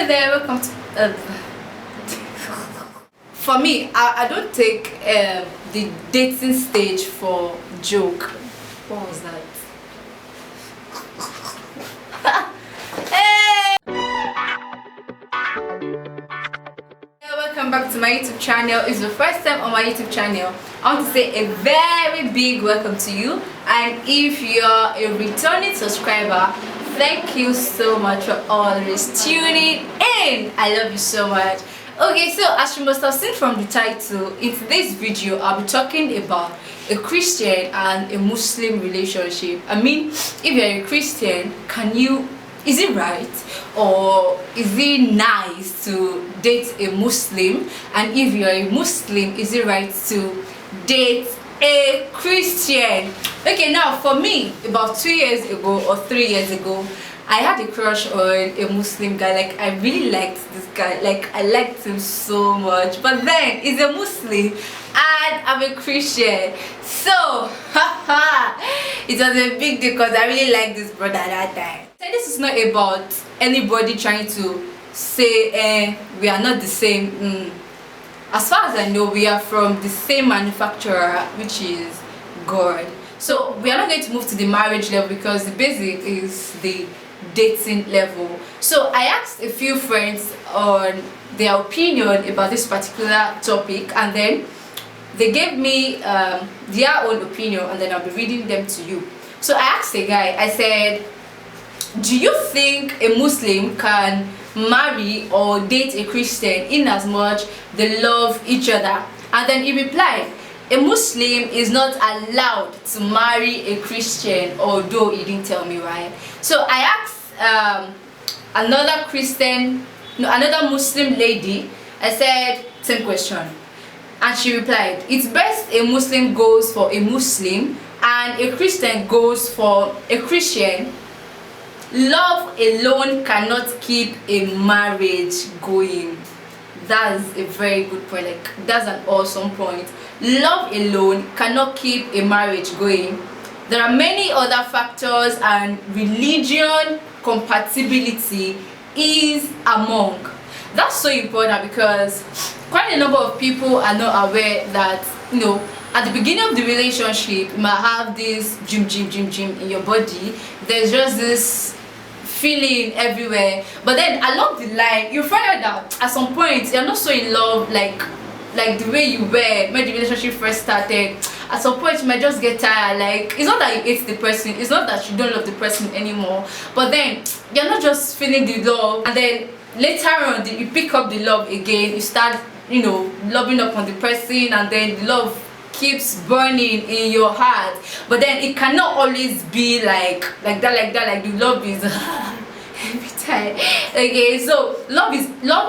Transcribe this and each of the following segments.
Hello there, welcome to for me, I don't take the dating stage for joke. What was that? Hey! Welcome back to my YouTube channel. It's the first time on my YouTube channel. I want to say a very big welcome to you, and if you're a returning subscriber, thank you so much for always tuning in. I love you so much. Okay, so as you must have seen from the title, in today's video I'll be talking about a Christian and a Muslim relationship. I mean, if you're a Christian, is it right or is it nice to date a Muslim? And if you're a Muslim, is it right to date a Christian? Okay, now for me, about 2 years ago or 3 years ago, I had a crush on a Muslim guy. Like, I really liked this guy. Like, I liked him so much. But then he's a Muslim and I'm a Christian, so it was a big deal because I really liked this brother at that time. So this is not about anybody trying to say we are not the same. As far as I know, we are from the same manufacturer, which is God. So we are not going to move to the marriage level because the basic is the dating level. So I asked a few friends on their opinion about this particular topic, and then they gave me their own opinion, and then I'll be reading them to you. So I asked a guy, I said, do you think a Muslim can marry or date a Christian in as much they love each other? And then he replied, a Muslim is not allowed to marry a Christian, although he didn't tell me why. So I asked another Muslim lady, I said, same question, and she replied, it's best a Muslim goes for a Muslim and a Christian goes for a Christian. Love alone cannot keep a marriage going. That's a very good point. Like, that's an awesome point. Love alone cannot keep a marriage going. There are many other factors, and religion compatibility is among. That's so important because quite a number of people are not aware that, you know, at the beginning of the relationship you might have this gym in your body. There's just this feeling everywhere, but then along the line you find out that at some point you're not so in love like the way you were when the relationship first started. At some point you might just get tired. Like, it's not that you hate the person, it's not that you don't love the person anymore, but then you're not just feeling the love, and then later on you pick up the love again. You start, you know, loving up on the person, and then the love keeps burning in your heart, but then it cannot always be like that. Like, the love is every time. Okay, so love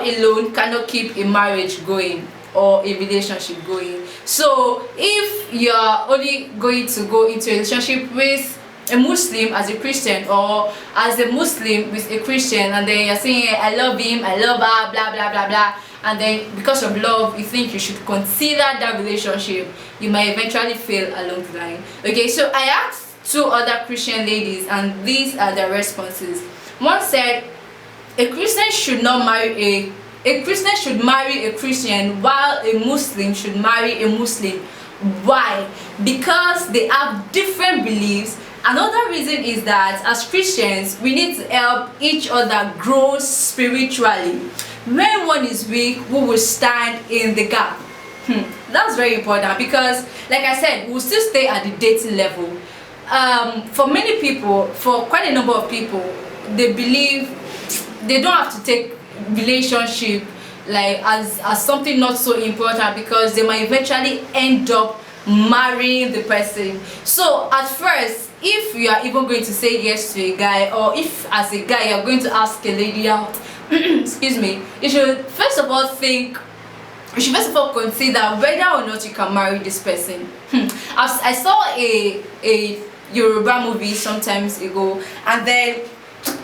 alone cannot keep a marriage going or a relationship going. So if you're only going to go into a relationship with a Muslim as a Christian, or as a Muslim with a Christian, and then you're saying, I love him, I love her, blah blah blah blah, and then because of love you think you should consider that relationship, you might eventually fail along the line. Okay, so I asked two other Christian ladies, and these are their responses. One said, a Christian should marry a Christian, while a Muslim should marry a Muslim. Why? Because they have different beliefs. Another reason is that as Christians we need to help each other grow spiritually. When one is weak, we will stand in the gap. That's very important because, like I said, we'll still stay at the dating level. For many people, for quite a number of people, they believe they don't have to take relationship like as something not so important, because they might eventually end up marrying the person. So at first, if you are even going to say yes to a guy, or if as a guy you're going to ask a lady out, excuse me, you should first of all consider whether or not you can marry this person. I saw a Yoruba movie sometimes ago, and then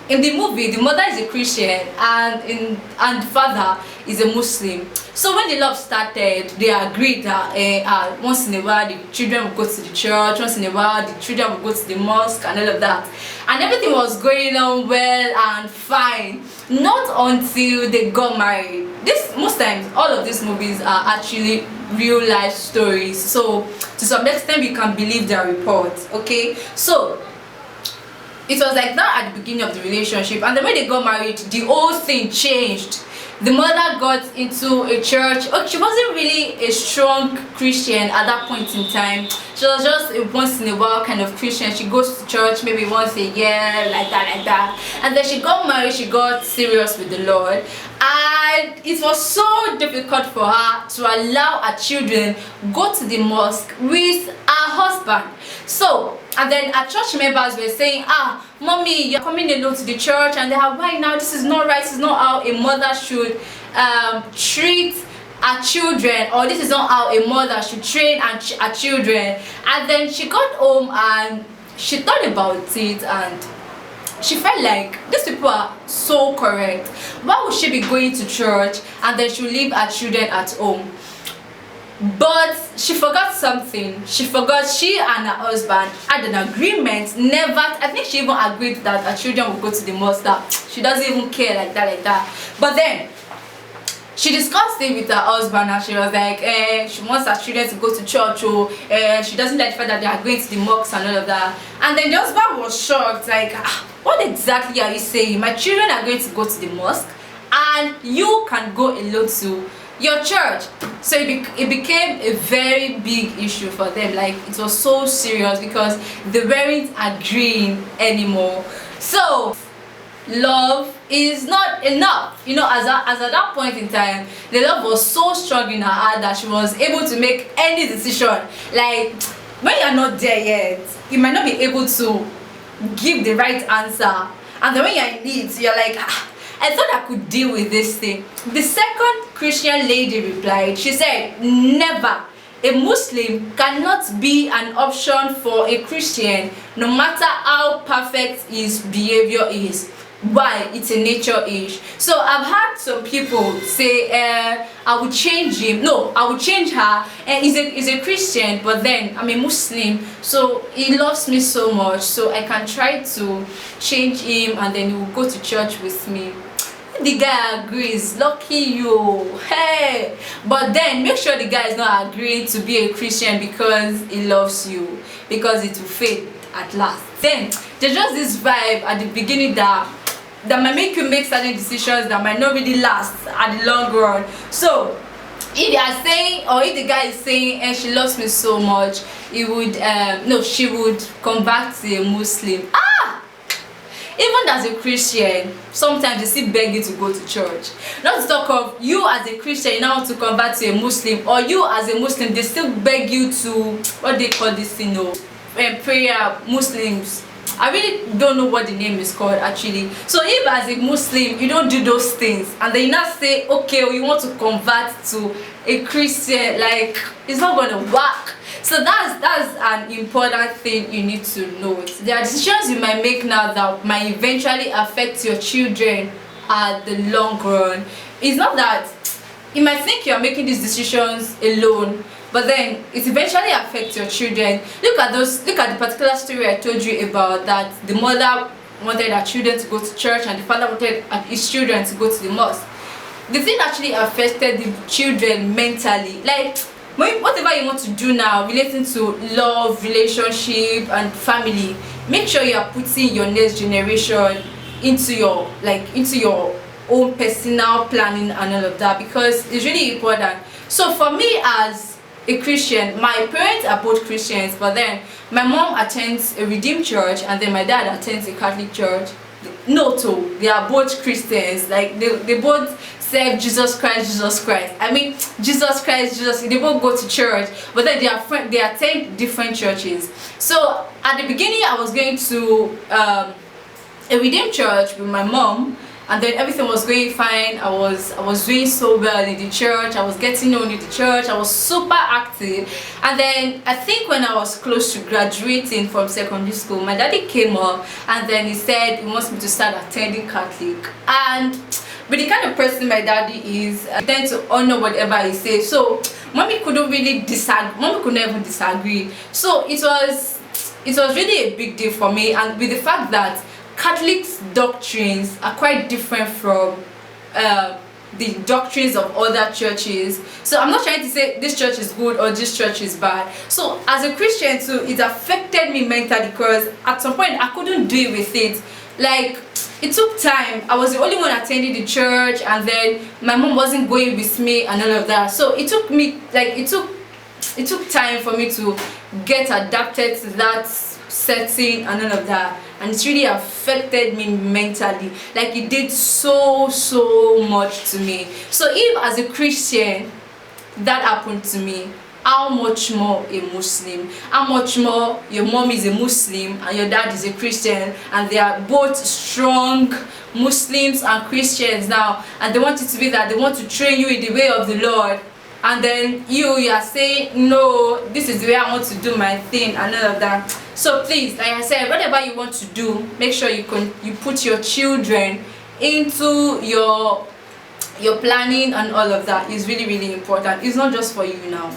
in the movie, the mother is a Christian and the father is a Muslim. So when the love started, they agreed that once in a while the children would go to the church, once in a while the children would go to the mosque and all of that, and everything was going on well and fine. Not until they got married. Most times all of these movies are actually real life stories, so to some extent we can believe their reports. Okay, so it was like that at the beginning of the relationship, and then when they got married, the whole thing changed. The mother got into a church. Oh, she wasn't really a strong Christian at that point in time. She was just a once in a while kind of Christian. She goes to church maybe once a year, like that. And then she got married, she got serious with the Lord. And it was so difficult for her to allow her children go to the mosque with her husband. So, and then our church members were saying, mommy, you're coming alone to the church, and they are, why now? This is not right. This is not how a mother should treat her children, or this is not how a mother should train her children. And then she got home and she thought about it, and she felt like these people are so correct. Why would she be going to church and then she'll leave her children at home? But she forgot something. She forgot she and her husband had an agreement never. I think she even agreed that her children would go to the mosque. That she doesn't even care like that. But then she discussed it with her husband, and she was like, she wants her children to go to church, she doesn't like the fact that they are going to the mosque and all of that. And then the husband was shocked, like, what exactly are you saying? My children are going to go to the mosque, and you can go alone to your church. So it became a very big issue for them. Like, it was so serious because they weren't agreeing anymore. So love is not enough, as at that point in time, the love was so strong in her heart that she was able to make any decision. Like, when you're not there yet, you might not be able to give the right answer, and then when you're in need, you're like, I thought I could deal with this thing. The second Christian lady replied, she said, never. A Muslim cannot be an option for a Christian, no matter how perfect his behavior is. Why? It's a nature issue. So I've had some people say, I would change him. No, I would change her. And he's a Christian, but then I'm a Muslim, so he loves me so much, so I can try to change him, and then he will go to church with me. The guy agrees, lucky you. Hey, but then make sure the guy is not agreeing to be a Christian because he loves you, because it will fade at last. Then there's just this vibe at the beginning that might make you make certain decisions that might not really last at the long run. So if they are saying, or if the guy is saying, and she loves me so much, he would she would convert to a Muslim. Even as a Christian, sometimes they still beg you to go to church. Not to talk of you as a Christian, you now want to convert to a Muslim, or you as a Muslim, they still beg you to, what they call this thing, prayer, Muslims. I really don't know what the name is called actually. So if as a Muslim you don't do those things, and then you now say, okay, you want to convert to a Christian, like, it's not going to work. So that's an important thing you need to note. There are decisions you might make now that might eventually affect your children at the long run. It's not that you might think you're making these decisions alone, but then it eventually affects your children. Look at the particular story I told you about, that the mother wanted her children to go to church and the father wanted his children to go to the mosque. The thing actually affected the children mentally. Like, whatever you want to do now relating to love, relationship and family, make sure you are putting your next generation into your own personal planning and all of that, because it's really important. So for me as a Christian, my parents are both Christians, but then my mom attends a Redeemed church and then my dad attends a Catholic church. They are both Christians. Like, they both serve Jesus Christ. I mean, Jesus Christ, they both go to church, but then they attend different churches. So at the beginning I was going to a Redeemed church with my mom, and then everything was going fine. I was doing so well in the church. I was getting known in the church. I was super active. And then I think when I was close to graduating from secondary school, my daddy came up and then he said he wants me to start attending Catholic. And but the kind of person my daddy is, I tend to honor whatever he says. So mommy couldn't really disagree. Mommy could never disagree. So it was really a big deal for me. And with the fact that Catholics' doctrines are quite different from the doctrines of other churches. So I'm not trying to say this church is good or this church is bad. So as a Christian too, it affected me mentally, because at some point I couldn't deal with it. Like, it took time. I was the only one attending the church, and then my mom wasn't going with me and all of that. So it took me, like, it took time for me to get adapted to that setting and all of that, and it's really affected me mentally. Like, it did so much to me. So if as a Christian that happened to me, how much more a Muslim? How much more your mom is a Muslim and your dad is a Christian, and they are both strong Muslims and Christians now, and they want it to be that they want to train you in the way of the Lord, and then you are saying, no, this is the way I want to do my thing and all of that. So please, like I said, whatever you want to do, make sure you put your children into your planning, and all of that is really important. It's not just for you now.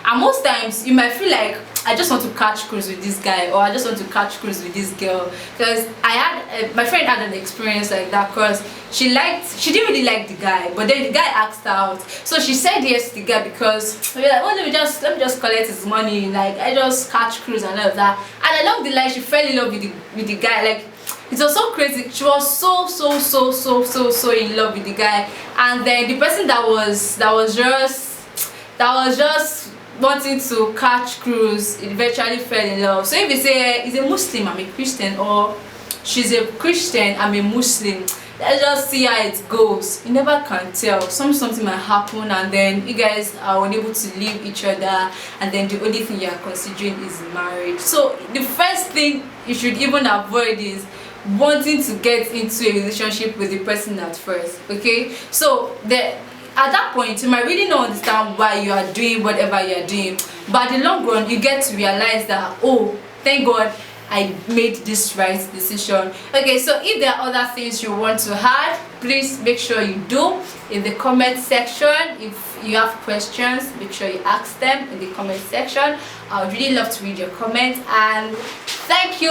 And most times you might feel like, I just want to catch cruise with this guy, or I just want to catch cruise with this girl. Because I had my friend had an experience like that, because she didn't really like the guy, but then the guy asked her out. So she said yes to the guy because we were like, oh, let me just collect his money, like I just catch cruise and all of that. And along the line she fell in love with the guy. Like, it was so crazy. She was so in love with the guy, and then the person that was just wanting to catch cruise, it eventually fell in love. So if you say he's a Muslim, I'm a Christian, or she's a Christian, I'm a Muslim, let's just see how it goes. You never can tell. Something might happen, and then you guys are unable to leave each other, and then the only thing you are considering is marriage. So the first thing you should even avoid is wanting to get into a relationship with the person at first. Okay, so at that point you might really not understand why you are doing whatever you are doing, but in the long run you get to realize that, oh, thank God I made this right decision. Okay, so if there are other things you want to add, please make sure you do in the comment section. If you have questions, make sure you ask them in the comment section. I would really love to read your comments, and thank you.